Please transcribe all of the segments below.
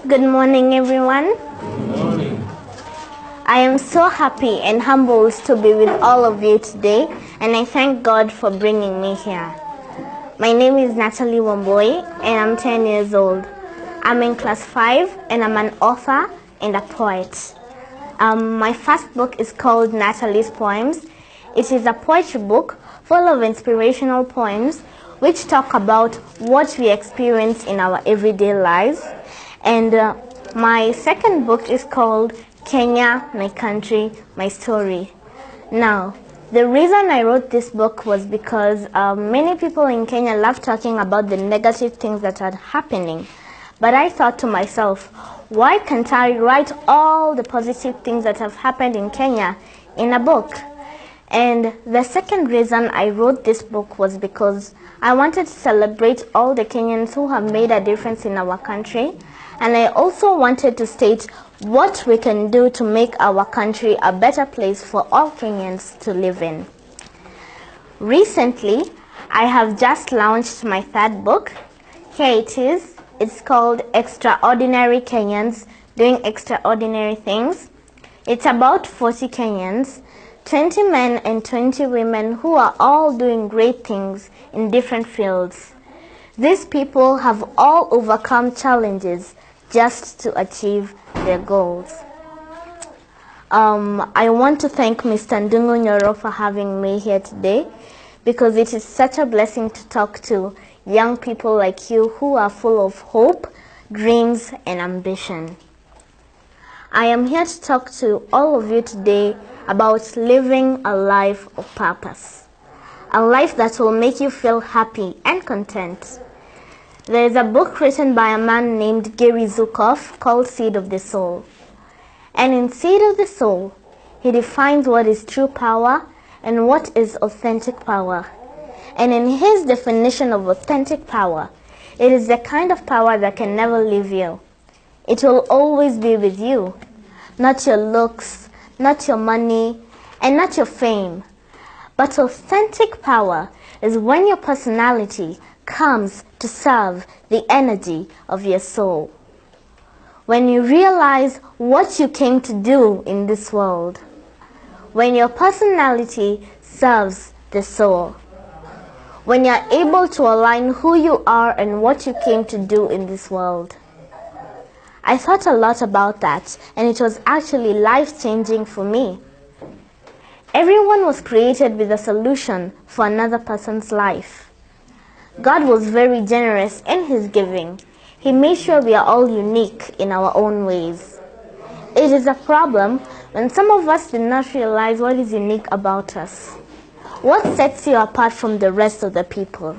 Good morning, everyone. Good morning. I am so happy and humbled to be with all of you today, and I thank God for bringing me here. My name is Natalie Wamboi, and I'm 10 years old. I'm in class 5, and I'm an author and a poet. My first book is called Natalie's Poems. It is a poetry book full of inspirational poems which talk about what we experience in our everyday lives. And my second book is called Kenya, My Country, My Story. Now, the reason I wrote this book was because many people in Kenya love talking about the negative things that are happening. But I thought to myself, why can't I write all the positive things that have happened in Kenya in a book? And the second reason I wrote this book was because I wanted to celebrate all the Kenyans who have made a difference in our country. And I also wanted to state what we can do to make our country a better place for all Kenyans to live in. Recently, I have just launched my third book. Here it is. It's called Extraordinary Kenyans Doing Extraordinary Things. It's about 40 Kenyans, 20 men and 20 women who are all doing great things in different fields. These people have all overcome challenges just to achieve their goals. I want to thank Mr. Ndungu Nyoro for having me here today, because it is such a blessing to talk to young people like you who are full of hope, dreams, and ambition. I am here to talk to all of you today about living a life of purpose, a life that will make you feel happy and content. There is a book written by a man named Gary Zukav called Seed of the Soul. And in Seed of the Soul, he defines what is true power and what is authentic power. And in his definition of authentic power, it is the kind of power that can never leave you. It will always be with you. Not your looks, not your money, and not your fame. But authentic power is when your personality comes to serve the energy of your soul. When you realize what you came to do in this world. When your personality serves the soul. When you're able to align who you are and what you came to do in this world. I thought a lot about that, and it was actually life-changing for me. Everyone was created with a solution for another person's life. God was very generous in his giving. He made sure we are all unique in our own ways. It is a problem when some of us do not realize what is unique about us. What sets you apart from the rest of the people?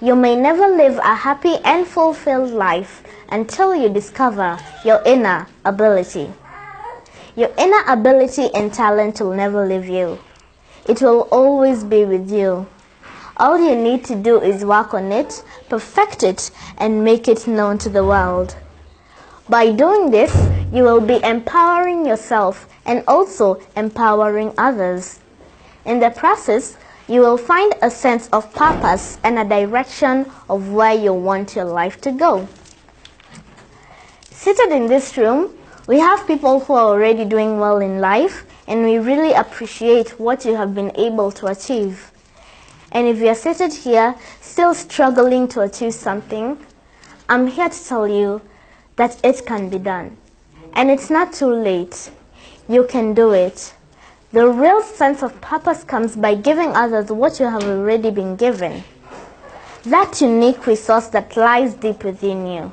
You may never live a happy and fulfilled life until you discover your inner ability. Your inner ability and talent will never leave you. It will always be with you. All you need to do is work on it, perfect it, and make it known to the world. By doing this, you will be empowering yourself and also empowering others. In the process, you will find a sense of purpose and a direction of where you want your life to go. Seated in this room, we have people who are already doing well in life, and we really appreciate what you have been able to achieve. And if you are seated here, still struggling to achieve something, I'm here to tell you that it can be done. And it's not too late. You can do it. The real sense of purpose comes by giving others what you have already been given. That unique resource that lies deep within you.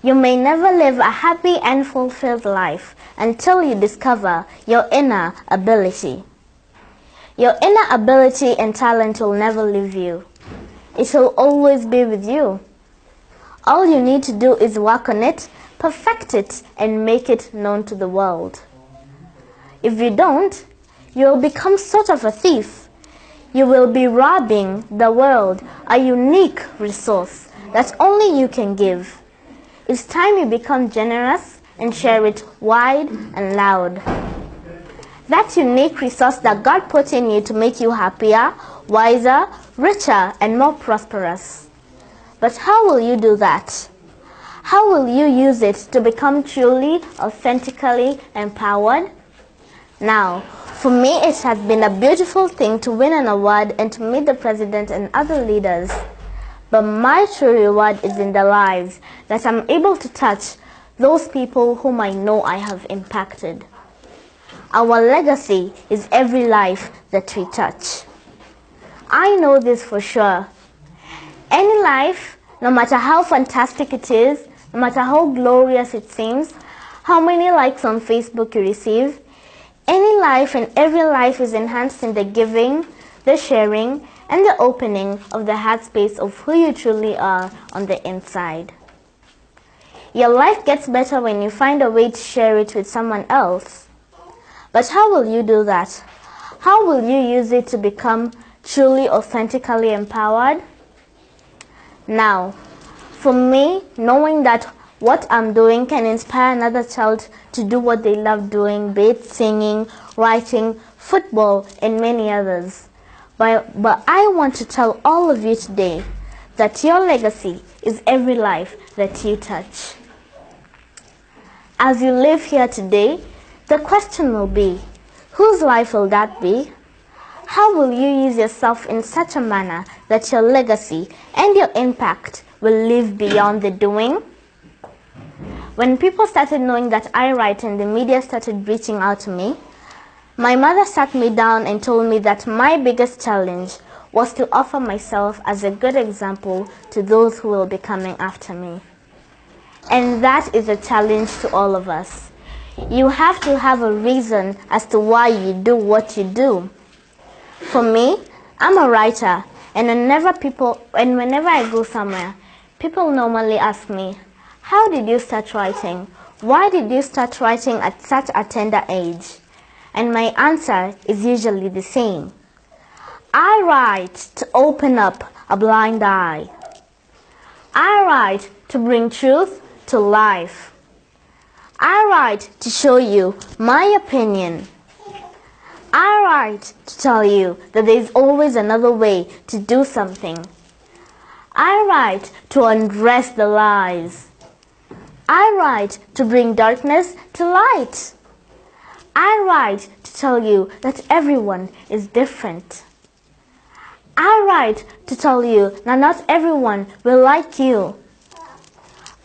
You may never live a happy and fulfilled life until you discover your inner ability. Your inner ability and talent will never leave you. It will always be with you. All you need to do is work on it, perfect it, and make it known to the world. If you don't, you will become sort of a thief. You will be robbing the world a unique resource that only you can give. It's time you become generous and share it wide and loud. That unique resource that God put in you to make you happier, wiser, richer, and more prosperous. But how will you do that? How will you use it to become truly, authentically empowered? Now, for me, it has been a beautiful thing to win an award and to meet the president and other leaders. But my true reward is in the lives that I'm able to touch, those people whom I know I have impacted. Our legacy is every life that we touch. I know this for sure. Any life, no matter how fantastic it is, no matter how glorious it seems, how many likes on Facebook you receive, any life and every life is enhanced in the giving, the sharing, and the opening of the heart space of who you truly are on the inside. Your life gets better when you find a way to share it with someone else. But how will you do that? How will you use it to become truly, authentically empowered? Now, for me, knowing that what I'm doing can inspire another child to do what they love doing, be it singing, writing, football, and many others. But I want to tell all of you today that your legacy is every life that you touch. As you live here today, the question will be, whose life will that be? How will you use yourself in such a manner that your legacy and your impact will live beyond the doing? When people started knowing that I write and the media started reaching out to me, my mother sat me down and told me that my biggest challenge was to offer myself as a good example to those who will be coming after me. And that is a challenge to all of us. You have to have a reason as to why you do what you do. For me, I'm a writer, and whenever I go somewhere, people normally ask me, how did you start writing? Why did you start writing at such a tender age? And my answer is usually the same. I write to open up a blind eye. I write to bring truth to life. I write to show you my opinion. I write to tell you that there is always another way to do something. I write to undress the lies. I write to bring darkness to light. I write to tell you that everyone is different. I write to tell you that not everyone will like you.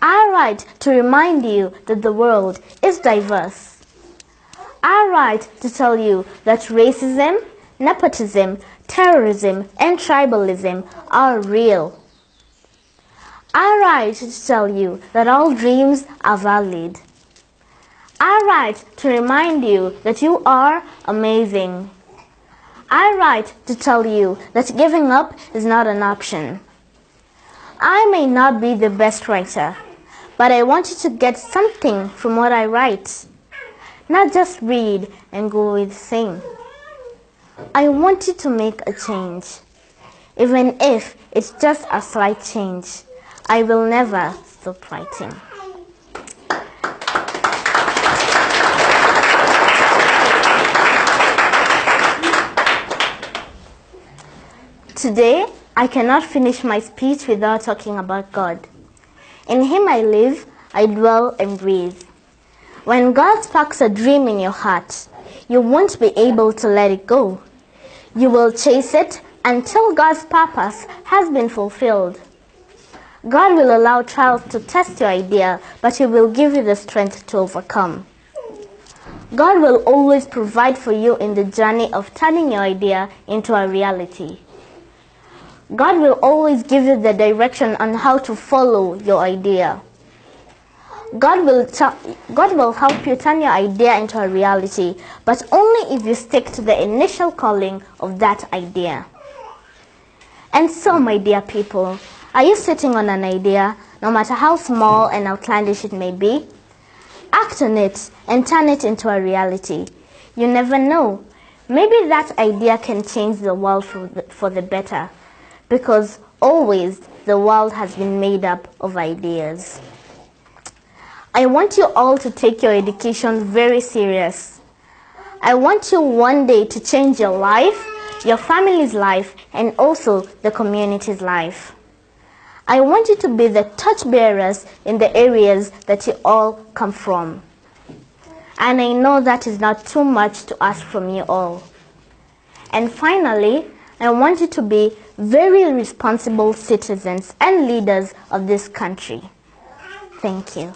I write to remind you that the world is diverse. I write to tell you that racism, nepotism, terrorism, and tribalism are real. I write to tell you that all dreams are valid. I write to remind you that you are amazing. I write to tell you that giving up is not an option. I may not be the best writer, but I want you to get something from what I write. Not just read and go with the same. I want you to make a change. Even if it's just a slight change, I will never stop writing. Today, I cannot finish my speech without talking about God. In Him I live, I dwell and breathe. When God sparks a dream in your heart, you won't be able to let it go. You will chase it until God's purpose has been fulfilled. God will allow trials to test your idea, but He will give you the strength to overcome. God will always provide for you in the journey of turning your idea into a reality. God will always give you the direction on how to follow your idea. God will help you turn your idea into a reality, but only if you stick to the initial calling of that idea. And so, my dear people, are you sitting on an idea, no matter how small and outlandish it may be? Act on it and turn it into a reality. You never know. Maybe that idea can change the world for the better, because always the world has been made up of ideas. I want you all to take your education very serious. I want you one day to change your life, your family's life, and also the community's life. I want you to be the torchbearers in the areas that you all come from. And I know that is not too much to ask from you all. And finally, I want you to be very responsible citizens and leaders of this country. Thank you.